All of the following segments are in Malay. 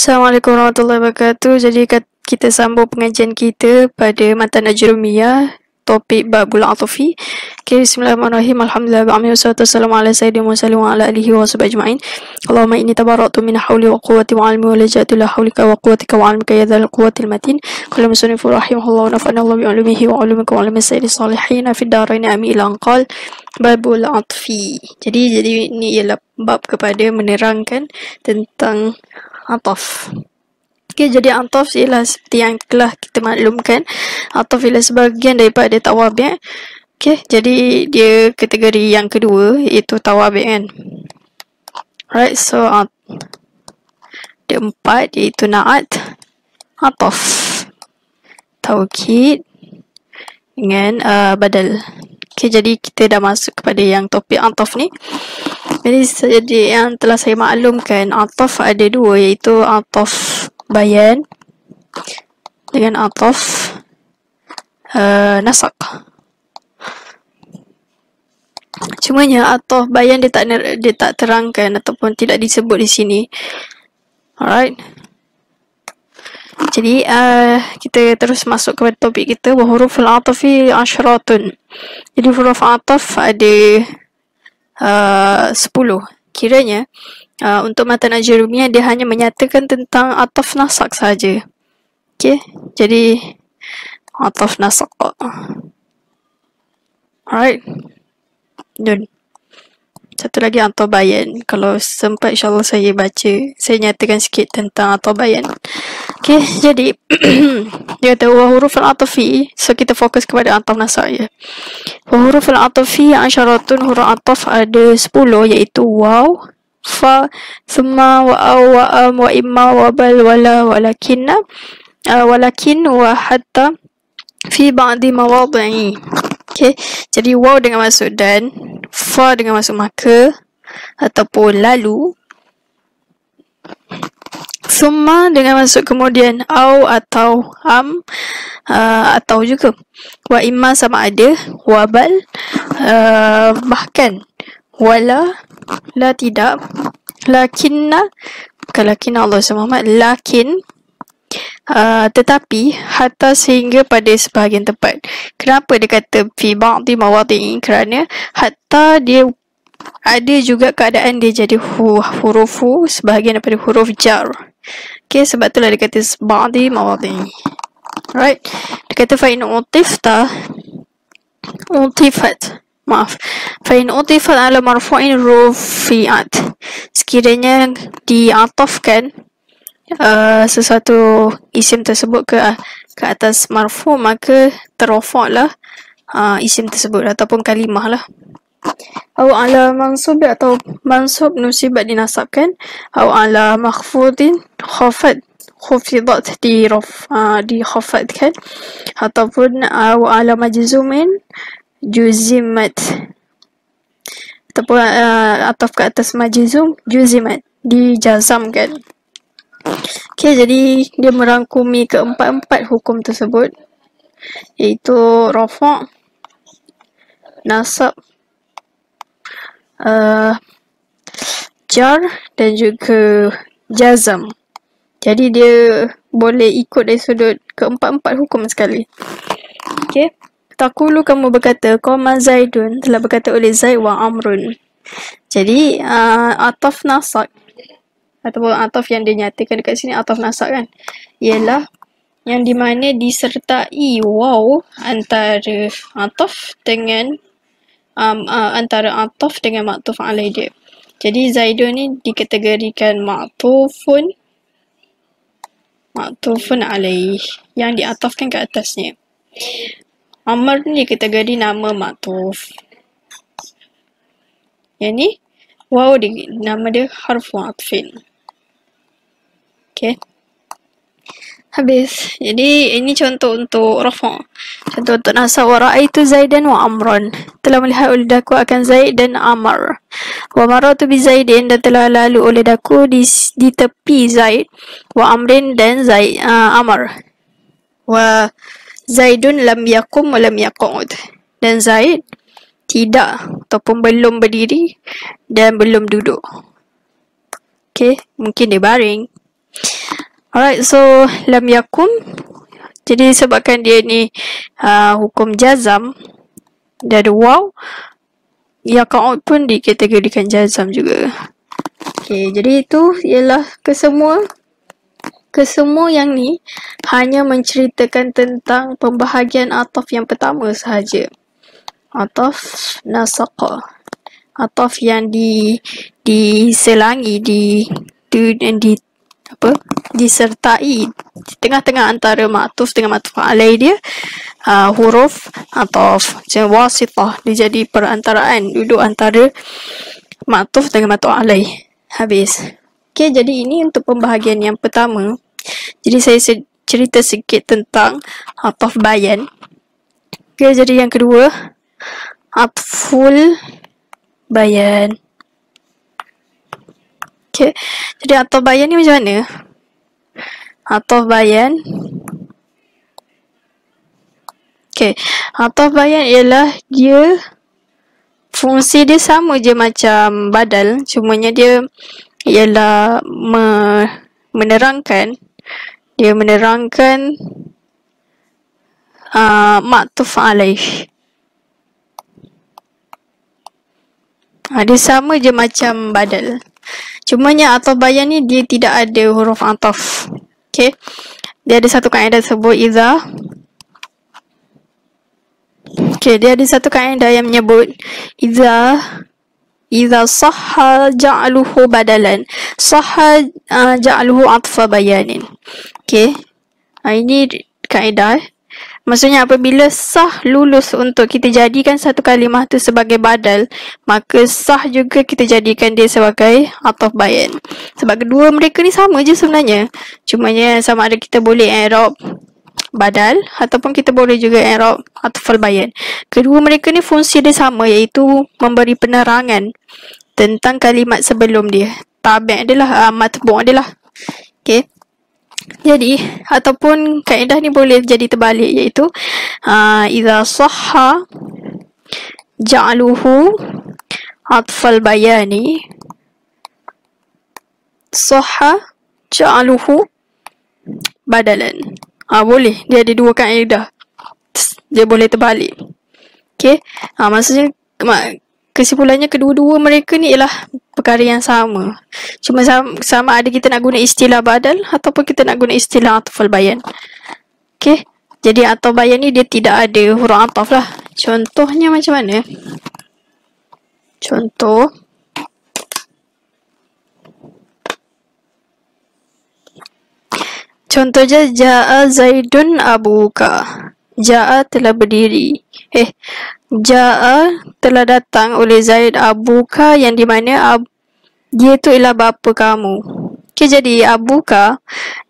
Assalamualaikum warahmatullahi wabarakatuh. Jadi kita sambung pengajian kita pada matan ajrumiyah, topik babul atofi. Okay, bismillahirrahmanirrahim. Alhamdulillah wa'alaikum wassalatu wassalamu ala sayyidina Muhammad wa ala alihi wa sahbihi ajma'in. Allahumma inni tabara'tu min hawli wa quwwati wa ilmi wa laja'tu la hawlika wa quwwatika wa ilmika ya dhal quwwatil matin. Qala musannifu rahimahullah wa nafa'ana Allah bi ulumihi wa ulumika wa ulumi sayyidis salihin fi darain amin ila anqal babul atfi. Jadi ini ialah bab kepada menerangkan tentang ataf. Okay, jadi ataf ialah seperti yang telah kita maklumkan, ataf ialah sebahagian daripada tawabi'. Okay, jadi dia kategori yang kedua iaitu tawabi' kan. Alright, so ada 4 iaitu na'at, ataf, taukid dengan badal. Okay, jadi kita dah masuk kepada yang topik ataf ni. Jadi yang telah saya maklumkan, ataf ada 2 iaitu ataf bayan dengan ataf nasak. Cumanya ataf bayan dia tak terangkan ataupun tidak disebut di sini. Alright. Jadi kita terus masuk kepada topik kita, wa huruful atafi asyaratun. Jadi huruf ataf ada 10. Kiranya untuk matan ajrumiyah dia hanya menyatakan tentang ataf nasak saja. Okey, jadi ataf nasak. Alright. Dan satu lagi ataf bayan. Kalau sempat insyaAllah saya nyatakan sikit tentang ataf bayan. Okey, jadi dia kata wa huruful atafi, so kita fokus kepada ataf nasak je. Wa huruful atafi asyaratun, huruf ataf ada 10 iaitu waw, fa, thumma, wa aw, wa am, wa imma, wa bal, wala, walakinna, walakin, wa hatta, fi ba'di mawadhi'i. Okay, jadi waw dengan maksud dan, fa dengan maksud maka ataupun lalu, summa dengan maksud kemudian, au atau am, atau juga, wa imma sama ada, wabal bahkan, wala la tidak, lakinna bukan lakinna Allah SWT, lakin tetapi, hatta sehingga pada sebahagian tempat. Kenapa dia kata fi ba'di mawadhi'i? Kerana hatta dia ada juga keadaan dia jadi hurufu sebahagian daripada huruf jar. Okay, sebab itulah dia kata ba'di mawadhi'i. Right. Dia kata fa in utifat, fa in utifat ala marfu'in rufi'at. Sekiranya diatafkan sesuatu isim tersebut ke atas marfu', maka terrafa'lah isim tersebut ataupun kalimah lah. Au ala mansub, atau mansub nusibat dinasabkan, au ala makhfudin khufidat dikhafadkan, ataupun au ala majzumin juzimat, ataupun ataf ke atas majzum juzimat dijazamkan. Okay, jadi dia merangkumi keempat-empat hukum tersebut iaitu rafa', nasab, jar dan juga jazam. Jadi dia boleh ikut dari sudut keempat-empat hukum sekali. Okay, taqulu, kamu berkata, qama Zaidun, telah berkata oleh Zaid, wa Amrun. Jadi ataf nasak ataupun ataf yang dinyatakan dekat sini, ataf nasak kan, ialah yang di mana disertai waw antara ataf dengan antara ataf dengan ma'tuf alaih dia. Jadi Zaidun ni dikategorikan ma'tufun alaih, yang diatafkan ke atasnya. Amr ni kategori nama ma'tuf. Yang ni waw nama dia harfu atfin. Okay, habis. Jadi ini contoh untuk rafa'. Contoh untuk nasab, wa ra'aitu Zaidan wa Amran, telah melihat oleh daku akan Zaid dan Amr. Wa maratu bi Zaidin, dan telah lalu oleh daku di tepi Zaid, wa Amrin dan Zaid Amr. Wa Zaidun lam yakum wa lam yaq'ud, dan Zaid tidak ataupun belum berdiri dan belum duduk. Okay, mungkin dia baring Alright, so lam yakum. Jadi sebabkan dia ni hukum jazam, dia ada waw, yaqa'u pun dikategorikan jazam juga. Okay, jadi itu ialah kesemua yang ni hanya menceritakan tentang pembahagian ataf yang pertama sahaja. Ataf nasaqa. Ataf yang diselangi, disertai di tengah-tengah antara maktuf dengan maktuf alaih dia, huruf ataf macam wasitah, dia jadi perantaraan, duduk antara maktuf dengan maktuf alaih. Habis. Okay, jadi ini untuk pembahagian yang pertama. Jadi saya cerita sikit tentang ataf bayan. Okay, jadi yang kedua, atful bayan. Okay, jadi ataf bayan ni macam mana? Ataf bayan. Okay, ataf bayan ialah dia fungsi dia sama je macam badal, cumanya dia ialah menerangkan maktuf alaih. Dia sama je macam badal. Cumanya ataf bayan ni dia tidak ada huruf ataf. Okay, dia ada satu kaedah sebut idza. Okay, dia ada satu kaedah yang menyebut idza sahha ja'aluhu badalan, sahha ja'aluhu atfa bayanin. Okay, ini kaedah. Maksudnya apabila sah lulus untuk kita jadikan satu kalimah tu sebagai badal, maka sah juga kita jadikan dia sebagai ataf bayan. Sebab kedua mereka ni sama je sebenarnya. Cumanya sama ada kita boleh i'rab badal ataupun kita boleh juga i'rab atfal bayan. Kedua mereka ni fungsi dia sama, iaitu memberi penerangan tentang kalimat sebelum dia. Tabi' adalah matbu' adalah. Okay, jadi ataupun kaedah ni boleh jadi terbalik, iaitu idza sahha ja'aluhu atfal bayani, sahha ja'aluhu badalan. Boleh, dia ada dua kaedah, dia boleh terbalik. Okay, maksudnya kesimpulannya kedua-dua mereka ni ialah perkara yang sama. Cuma sama ada kita nak guna istilah badal ataupun kita nak guna istilah atfal bayan. Okay, jadi ataf bayan ni dia tidak ada huruf ataf lah. Contohnya macam mana? Contoh, contohnya ja'a Zaidun abuka. Ja'a telah berdiri. Ja'a telah datang oleh Zaid abuka, yang di mana dia tu ialah bapa kamu. Okay, jadi abuka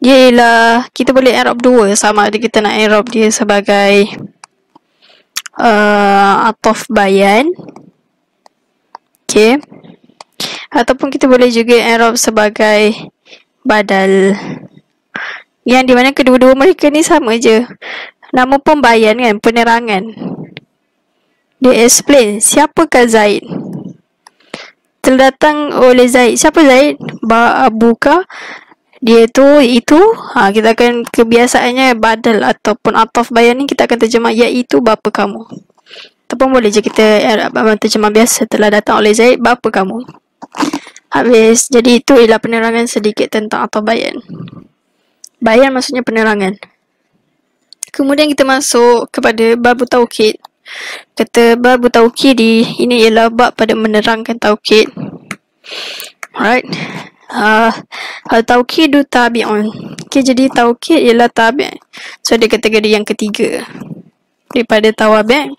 dia ialah, kita boleh i'rab dua, sama ada kita nak i'rab dia sebagai ataf bayan. Okay, ataupun kita boleh juga i'rab sebagai badal, yang di mana kedua-dua mereka ni sama je. Nama pun bayan kan, penerangan. Dia explain siapakah Zaid. Telah datang oleh Zaid. Siapa Zaid? Abuka. Dia tu, itu. Kita akan kebiasaannya badal ataupun ataf bayan ni kita akan terjemah iaitu bapa kamu. Ataupun boleh je kita terjemah biasa, telah datang oleh Zaid bapa kamu. Habis. Jadi itu ialah penerangan sedikit tentang ataf bayan. Bayan maksudnya penerangan. Kemudian kita masuk kepada babu taukid. Kata babu taukidi, ini ialah bab pada menerangkan taukid. Alright. Taukidu tabi'un. Okay, jadi taukid ialah tabi'. So ada kategori yang ketiga daripada tawabi'.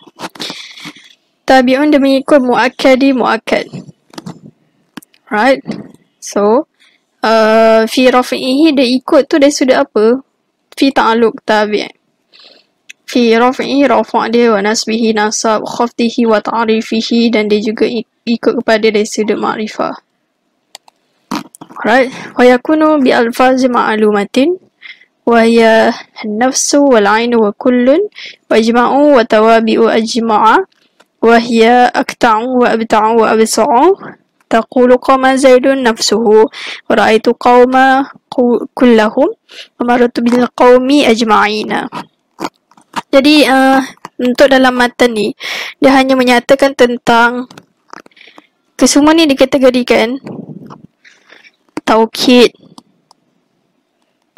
Tabi'un dia mengikut mu'akkadi mu'akkad. Right. So fi rafi'ihi dia ikut tu dari sudut apa? Fi ta'alluq tabi'. Fi rafi'i rafa' dia, wa nasbihi nasab, khafdihi wa ta'rifihi, dan dia juga ikut kepada dari sudut ma'rifah. Alright. Wa yakunu bi alfazi ma'lumatin wa hiya nafsu wal 'ainu wa kullun wa ijma'u wa tawabi'u ajma'a wa hiya aqta'u wa abta'u wa absa'u taqulu qama Zaidun nafsuhu wa ra'aitu qauma kullahum wa marartu bil qaumi ajma'ina. Jadi untuk dalam matan ni dia hanya menyatakan tentang kesemua ni dikategorikan taukid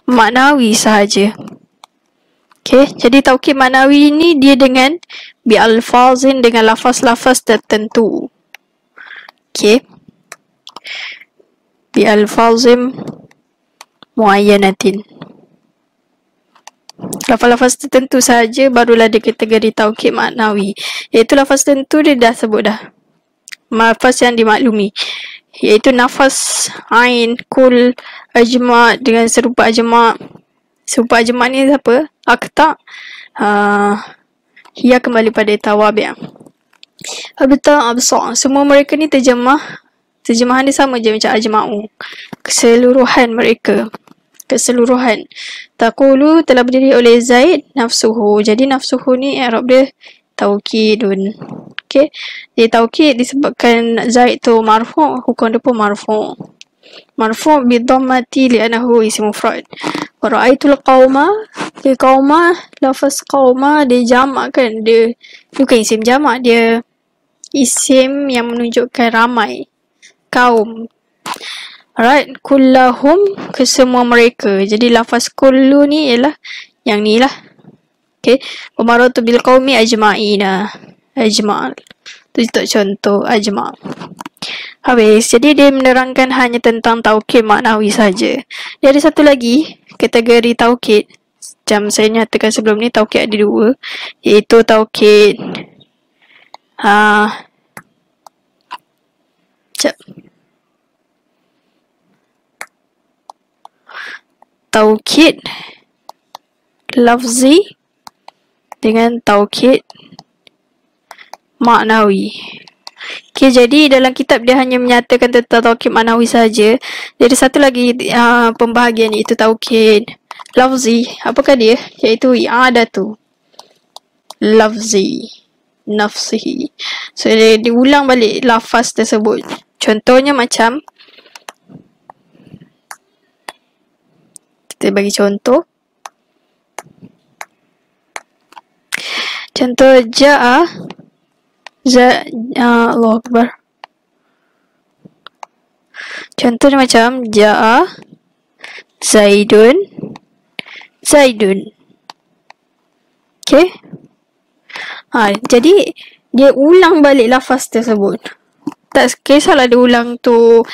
maknawi sahaja. Okay, jadi taukid maknawi ni dia dengan bi-alfazin, dengan lafaz-lafaz tertentu. Okay, bi-alfazin muayyanatin. Lafaz-lafaz tertentu sahaja barulah dia kategori taukid maknawi. Iaitu lafaz tertentu dia dah sebut dah. Lafaz yang dimaklumi. Iaitu nafas, ain, kul, ajma' dengan serupa ajma'. Serupa ajma' ni apa? Akta. Ia kembali pada tawabi'. Abta, absa'. Semua mereka ni terjemahan dia sama je macam ajma'u. Keseluruhan mereka. Keseluruhan. Taqulu telah berdiri oleh Zaid nafsuhu. Jadi nafsuhu ni i'rab dia taukidun. Okay. Jadi taukid disebabkan Zaid tu marfu', hukum dia pun marfu'. Marfu' bi dhammati li'annahu isim mufrad. Wa ra'aitul qauma, dia qauma, lafaz qauma dia jamak kan, dia bukan isim jamak, dia isim yang menunjukkan ramai, kaum. Alright, kullahum, kesemua mereka. Jadi lafaz kullu ni ialah yang ni lah. Okay, wa marartu bil qaumi ajma'ina. Ajma'. Tu contoh ajma'. Habis. Jadi dia menerangkan hanya tentang taukid maknawi saja. Dia ada satu lagi kategori taukid. Macam saya nyatakan sebelum ni, taukid ada dua. Iaitu taukid taukid lafzi dengan taukid maknawi. Okay, jadi dalam kitab dia hanya menyatakan tentang taukid maknawi saja. Jadi satu lagi pembahagian iaitu taukid lafzi. Apakah dia? Iaitu i'adatu lafzi nafsihi. So dia diulang balik lafaz tersebut. Contohnya macam, kita bagi contoh. Contoh ja'a Allah Akbar. Contohnya macam ja'a Zaidun. Okay. Jadi dia ulang balik lafaz tersebut. Tak kisahlah dia ulang tu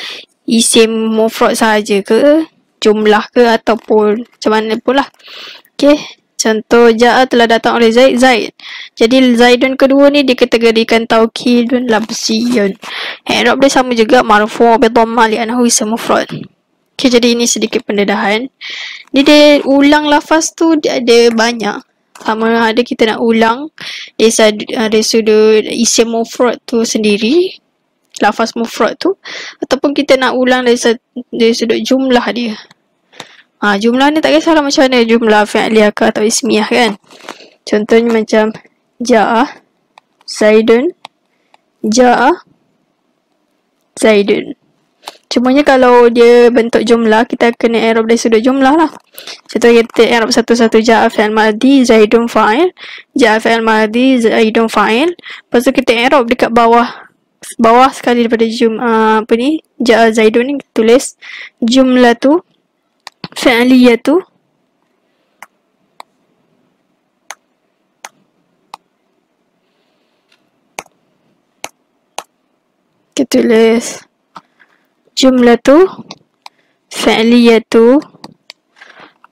isim mufrad sahaja ke, jumlah ke, ataupun macam mana pun lah. Okay. Contoh ja'a telah datang oleh Zaid. Jadi Zaidun kedua ni dikategorikan taukidun labziyun. I'rab dia sama juga, marfu' bi dhammah li'annahu isim mufrad. Okay, jadi ini sedikit pendedahan. Dia ulang lafaz tu dia ada banyak. Sama ada kita nak ulang dari sudut isim mufrad tu sendiri, lafaz mufrad tu, ataupun kita nak ulang dari sudut jumlah dia. Jumlah ni tak kisahlah macam mana, jumlah fi'liyah atau ismiyah kan. Contohnya macam ja'a Zaidun. Cumanya kalau dia bentuk jumlah, kita kena i'rab dari sudut jumlah lah. Contoh kita i'rab satu-satu, ja'a fi'il madhi Zaidun fa'il. Ja'a fi'il madhi Zaidun fa'il. Lepas tu kita i'rab dekat bawah sekali daripada ja'a Zaidun ni, tulis jumlah tu fi'liyatu kita tulis jumlatu fi'liyatu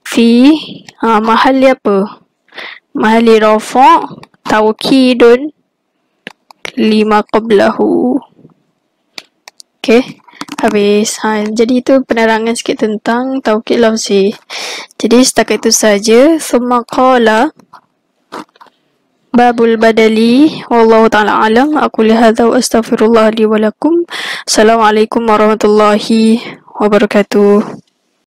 fi mahalli apa? Mahalli rafa' taukidun lima qablahu. Okay, habis. Jadi itu penerangan sikit tentang taukid lafzi. Jadi setakat itu saja. Summa qala babul badali wallahu ta'ala alam. Aku lihadha wa astaghfirullah li wa lakum. Assalamualaikum warahmatullahi wabarakatuh.